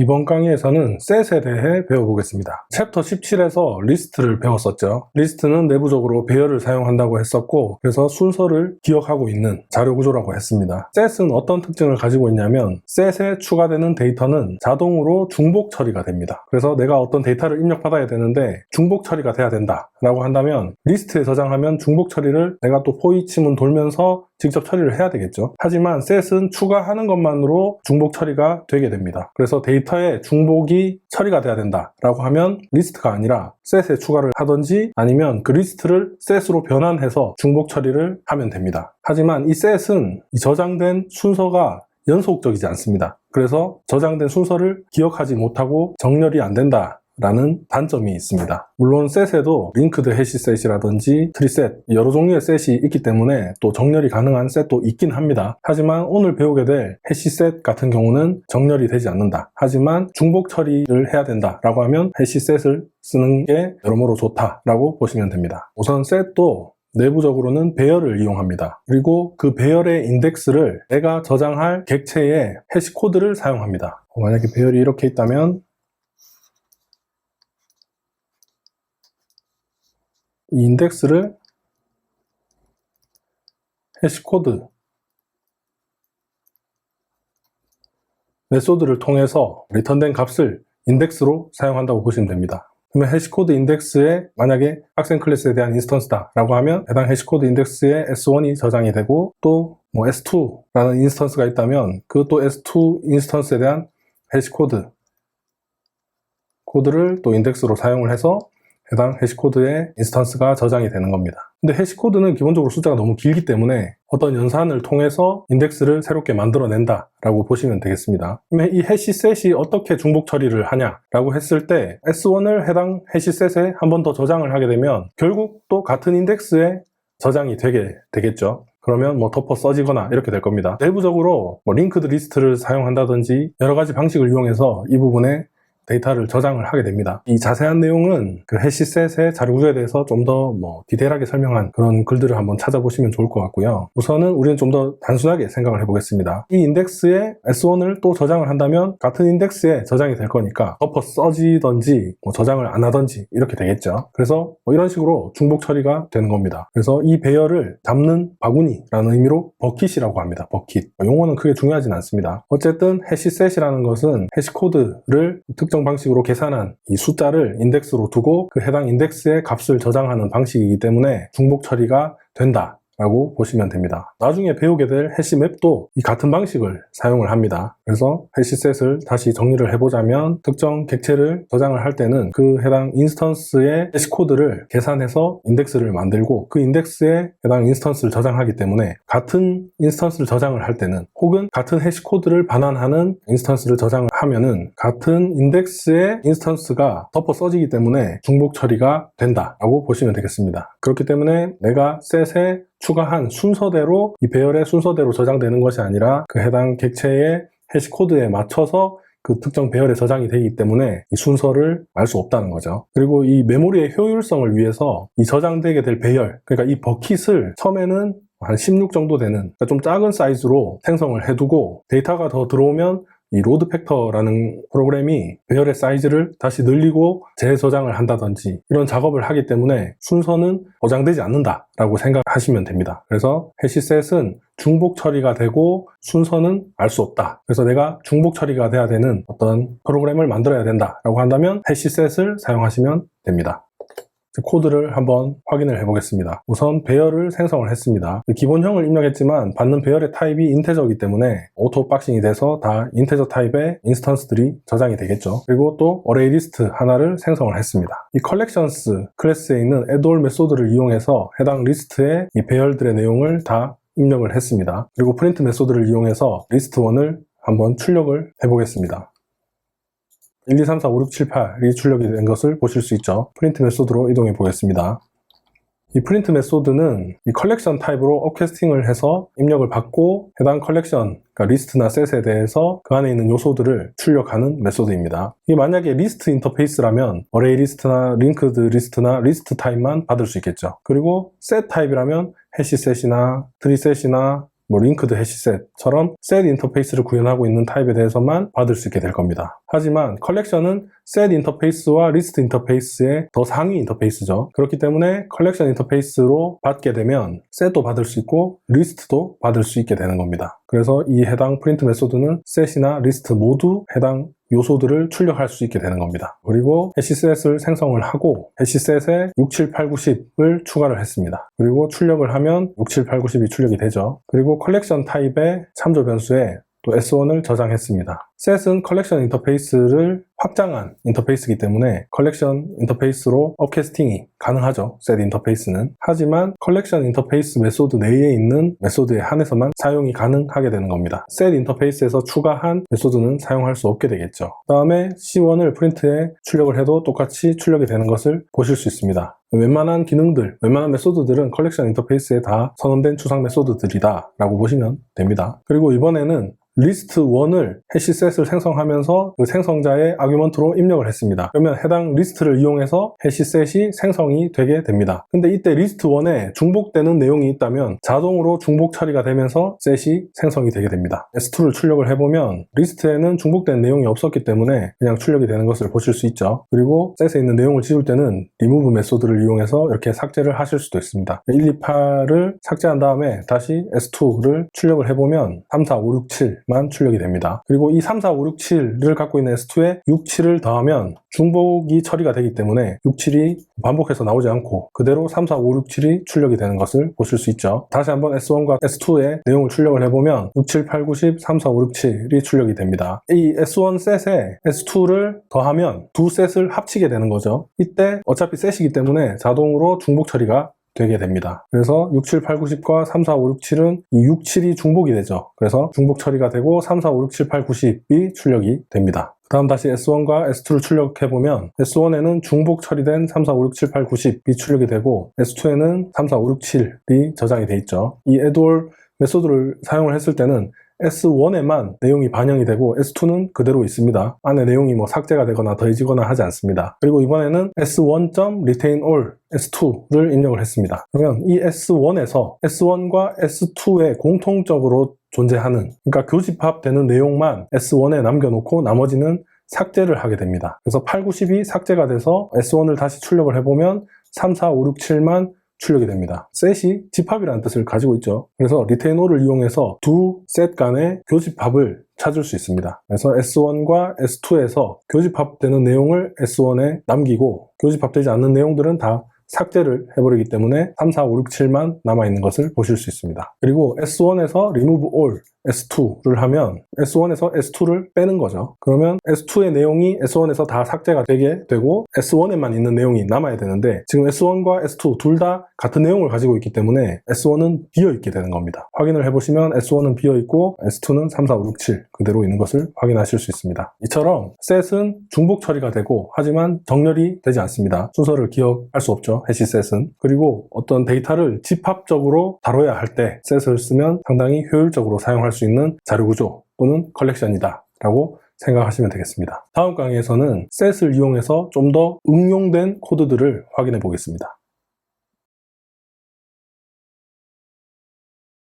이번 강의에서는 셋에 대해 배워보겠습니다. 챕터 17에서 리스트를 배웠었죠. 리스트는 내부적으로 배열을 사용한다고 했었고, 그래서 순서를 기억하고 있는 자료 구조라고 했습니다. 셋은 어떤 특징을 가지고 있냐면 셋에 추가되는 데이터는 자동으로 중복 처리가 됩니다. 그래서 내가 어떤 데이터를 입력받아야 되는데 중복 처리가 돼야 된다 라고 한다면 리스트에 저장하면 중복 처리를 내가 또 포이 치문 돌면서 직접 처리를 해야 되겠죠. 하지만 셋은 추가하는 것만으로 중복 처리가 되게 됩니다. 그래서 데이터에 중복이 처리가 돼야 된다 라고 하면 리스트가 아니라 셋에 추가를 하든지 아니면 그 리스트를 셋으로 변환해서 중복 처리를 하면 됩니다. 하지만 이 셋은 이 저장된 순서가 연속적이지 않습니다. 그래서 저장된 순서를 기억하지 못하고 정렬이 안 된다 라는 단점이 있습니다. 물론 셋에도 링크드 해시 셋이라든지 트리셋 여러 종류의 셋이 있기 때문에 또 정렬이 가능한 셋도 있긴 합니다. 하지만 오늘 배우게 될 해시 셋 같은 경우는 정렬이 되지 않는다. 하지만 중복 처리를 해야 된다 라고 하면 해시 셋을 쓰는 게 여러모로 좋다라고 보시면 됩니다. 우선 셋도 내부적으로는 배열을 이용합니다. 그리고 그 배열의 인덱스를 내가 저장할 객체의 해시 코드를 사용합니다. 만약에 배열이 이렇게 있다면 이 인덱스를 해시코드 메소드를 통해서 리턴된 값을 인덱스로 사용한다고 보시면 됩니다. 그러면 해시코드 인덱스에 만약에 학생 클래스에 대한 인스턴스다 라고 하면 해당 해시코드 인덱스에 S1이 저장이 되고 또 뭐 S2라는 인스턴스가 있다면 그 또 S2 인스턴스에 대한 해시코드를 또 인덱스로 사용을 해서 해당 해시코드의 인스턴스가 저장이 되는 겁니다. 근데 해시코드는 기본적으로 숫자가 너무 길기 때문에 어떤 연산을 통해서 인덱스를 새롭게 만들어낸다 라고 보시면 되겠습니다. 그러면 이 해시셋이 어떻게 중복 처리를 하냐 라고 했을 때 S1을 해당 해시셋에 한 번 더 저장을 하게 되면 결국 또 같은 인덱스에 저장이 되게 되겠죠. 그러면 뭐 덮어 써지거나 이렇게 될 겁니다. 내부적으로 뭐 링크드 리스트를 사용한다든지 여러 가지 방식을 이용해서 이 부분에 데이터를 저장을 하게 됩니다. 이 자세한 내용은 그 해시셋의 자료 구조에 대해서 좀 더 디테일하게 설명한 그런 글들을 한번 찾아보시면 좋을 것 같고요. 우선은 우리는 좀 더 단순하게 생각을 해보겠습니다. 이 인덱스에 S1을 또 저장을 한다면 같은 인덱스에 저장이 될 거니까 덮어 써지든지 저장을 안 하든지 이렇게 되겠죠. 그래서 이런 식으로 중복 처리가 되는 겁니다. 그래서 이 배열을 잡는 바구니라는 의미로 버킷이라고 합니다. 버킷. 용어는 크게 중요하진 않습니다. 어쨌든 해시셋이라는 것은 해시코드를 특정 방식으로 계산한 이 숫자를 인덱스로 두고 그 해당 인덱스의 값을 저장하는 방식이기 때문에 중복 처리가 된다 라고 보시면 됩니다. 나중에 배우게 될 해시맵도 이 같은 방식을 사용을 합니다. 그래서 해시셋을 다시 정리를 해보자면 특정 객체를 저장을 할 때는 그 해당 인스턴스의 해시코드를 계산해서 인덱스를 만들고 그 인덱스에 해당 인스턴스를 저장하기 때문에 같은 인스턴스를 저장을 할 때는 혹은 같은 해시코드를 반환하는 인스턴스를 저장을 하면은 같은 인덱스의 인스턴스가 덮어 써지기 때문에 중복 처리가 된다라고 보시면 되겠습니다. 그렇기 때문에 내가 셋에 추가한 순서대로 이 배열의 순서대로 저장되는 것이 아니라 그 해당 객체의 해시코드에 맞춰서 그 특정 배열에 저장이 되기 때문에 이 순서를 알 수 없다는 거죠. 그리고 이 메모리의 효율성을 위해서 이 저장되게 될 배열, 그러니까 이 버킷을 처음에는 한 16 정도 되는 그러니까 좀 작은 사이즈로 생성을 해두고 데이터가 더 들어오면 이 로드 팩터라는 프로그램이 배열의 사이즈를 다시 늘리고 재저장을 한다든지 이런 작업을 하기 때문에 순서는 보장되지 않는다라고 생각하시면 됩니다. 그래서 해시셋은 중복 처리가 되고 순서는 알 수 없다. 그래서 내가 중복 처리가 돼야 되는 어떤 프로그램을 만들어야 된다라고 한다면 해시셋을 사용하시면 됩니다. 코드를 한번 확인을 해보겠습니다. 우선 배열을 생성을 했습니다. 기본형을 입력했지만 받는 배열의 타입이 인테저이기 때문에 오토 박싱이 돼서 다 인테저 타입의 인스턴스들이 저장이 되겠죠. 그리고 또 어레이 리스트 하나를 생성을 했습니다. 이 컬렉션스 클래스에 있는 addAll 메소드를 이용해서 해당 리스트의 이 배열들의 내용을 다 입력을 했습니다. 그리고 프린트 메소드를 이용해서 리스트1을 한번 출력을 해보겠습니다. 1, 2, 3, 4, 5, 6, 7, 8이 출력이 된 것을 보실 수 있죠. 프린트 메소드로 이동해 보겠습니다. 이 프린트 메소드는 이 컬렉션 타입으로 업캐스팅을 해서 입력을 받고 해당 컬렉션, 그러니까 리스트나 셋에 대해서 그 안에 있는 요소들을 출력하는 메소드입니다. 이게 만약에 리스트 인터페이스라면 어레이 리스트나 링크드 리스트나 리스트 타입만 받을 수 있겠죠. 그리고 셋 타입이라면 해시셋이나 트리셋이나 링크드 해시셋처럼 셋 인터페이스를 구현하고 있는 타입에 대해서만 받을 수 있게 될 겁니다. 하지만 컬렉션은 셋 인터페이스와 리스트 인터페이스의 더 상위 인터페이스죠. 그렇기 때문에 컬렉션 인터페이스로 받게 되면 셋도 받을 수 있고 리스트도 받을 수 있게 되는 겁니다. 그래서 이 해당 프린트 메소드는 셋이나 리스트 모두 해당 요소들을 출력할 수 있게 되는 겁니다. 그리고 해시셋을 생성을 하고 해시셋에 6, 7, 8, 9, 10을 추가를 했습니다. 그리고 출력을 하면 6, 7, 8, 9, 10이 출력이 되죠. 그리고 컬렉션 타입의 참조 변수에 또 S1을 저장했습니다. 셋은 컬렉션 인터페이스를 확장한 인터페이스이기 때문에 컬렉션 인터페이스로 업캐스팅이 가능하죠. 셋 인터페이스는. 하지만 컬렉션 인터페이스 메소드 내에 있는 메소드에 한해서만 사용이 가능하게 되는 겁니다. 셋 인터페이스에서 추가한 메소드는 사용할 수 없게 되겠죠. 그 다음에 C1을 프린트에 출력을 해도 똑같이 출력이 되는 것을 보실 수 있습니다. 웬만한 기능들, 웬만한 메소드들은 컬렉션 인터페이스에 다 선언된 추상 메소드들이다 라고 보시면 됩니다. 그리고 이번에는 리스트 1을 해시셋을 생성하면서 그 생성자의 아규먼트로 입력을 했습니다. 그러면 해당 리스트를 이용해서 해시셋이 생성이 되게 됩니다. 근데 이때 리스트 1에 중복되는 내용이 있다면 자동으로 중복 처리가 되면서 셋이 생성이 되게 됩니다. S2를 출력을 해보면 리스트에는 중복된 내용이 없었기 때문에 그냥 출력이 되는 것을 보실 수 있죠. 그리고 셋에 있는 내용을 지울 때는 remove 메소드를 이용해서 이렇게 삭제를 하실 수도 있습니다. 1, 2, 8을 삭제한 다음에 다시 S2를 출력을 해보면 3, 4, 5, 6, 7만 출력이 됩니다. 그리고 이 3, 4, 5, 6, 7을 갖고 있는 S2에 6, 7을 더하면 중복이 처리가 되기 때문에 6, 7이 반복해서 나오지 않고 그대로 3, 4, 5, 6, 7이 출력이 되는 것을 보실 수 있죠. 다시 한번 S1과 S2의 내용을 출력을 해보면 6, 7, 8, 9, 10, 3, 4, 5, 6, 7이 출력이 됩니다. 이 S1 셋에 S2를 더하면 두 셋을 합치게 되는 거죠. 이때 어차피 셋이기 때문에 자동으로 중복 처리가 되게 됩니다. 그래서 6, 7, 8, 9, 10과 3, 4, 5, 6, 7은 이 6, 7이 중복이 되죠. 그래서 중복 처리가 되고 3, 4, 5, 6, 7, 8, 9, 10이 출력이 됩니다. 그 다음 다시 S1과 S2를 출력해보면 S1에는 중복 처리된 3, 4, 5, 6, 7, 8, 9, 10이 출력이 되고 S2에는 3, 4, 5, 6, 7이 저장이 돼 있죠. 이 addAll 메소드를 사용을 했을 때는 S1에만 내용이 반영이 되고 S2는 그대로 있습니다. 안에 내용이 삭제가 되거나 더해지거나 하지 않습니다. 그리고 이번에는 S1.RetainsAll S2를 입력을 했습니다. 그러면 이 S1에서 S1과 S2에 공통적으로 존재하는, 그러니까 교집합되는 내용만 S1에 남겨놓고 나머지는 삭제를 하게 됩니다. 그래서 8, 9, 10이 삭제가 돼서 S1을 다시 출력을 해보면 3, 4, 5, 6, 7만 출력이 됩니다. 셋이 집합이라는 뜻을 가지고 있죠. 그래서 리테인올을 이용해서 두 셋 간의 교집합을 찾을 수 있습니다. 그래서 S1과 S2에서 교집합되는 내용을 S1에 남기고 교집합되지 않는 내용들은 다 삭제를 해버리기 때문에 3, 4, 5, 6, 7만 남아있는 것을 보실 수 있습니다. 그리고 S1에서 remove all S2를 하면 S1에서 S2를 빼는 거죠. 그러면 S2의 내용이 S1에서 다 삭제가 되게 되고 S1에만 있는 내용이 남아야 되는데 지금 S1과 S2 둘 다 같은 내용을 가지고 있기 때문에 S1은 비어있게 되는 겁니다. 확인을 해보시면 S1은 비어있고 S2는 3, 4, 5, 6, 7 그대로 있는 것을 확인하실 수 있습니다. 이처럼 셋은 중복 처리가 되고 하지만 정렬이 되지 않습니다. 순서를 기억할 수 없죠. 해시셋은. 그리고 어떤 데이터를 집합적으로 다뤄야 할 때 셋을 쓰면 상당히 효율적으로 사용할 수 있는 자료구조 또는 컬렉션이다 라고 생각하시면 되겠습니다. 다음 강의에서는 셋을 이용해서 좀 더 응용된 코드들을 확인해 보겠습니다.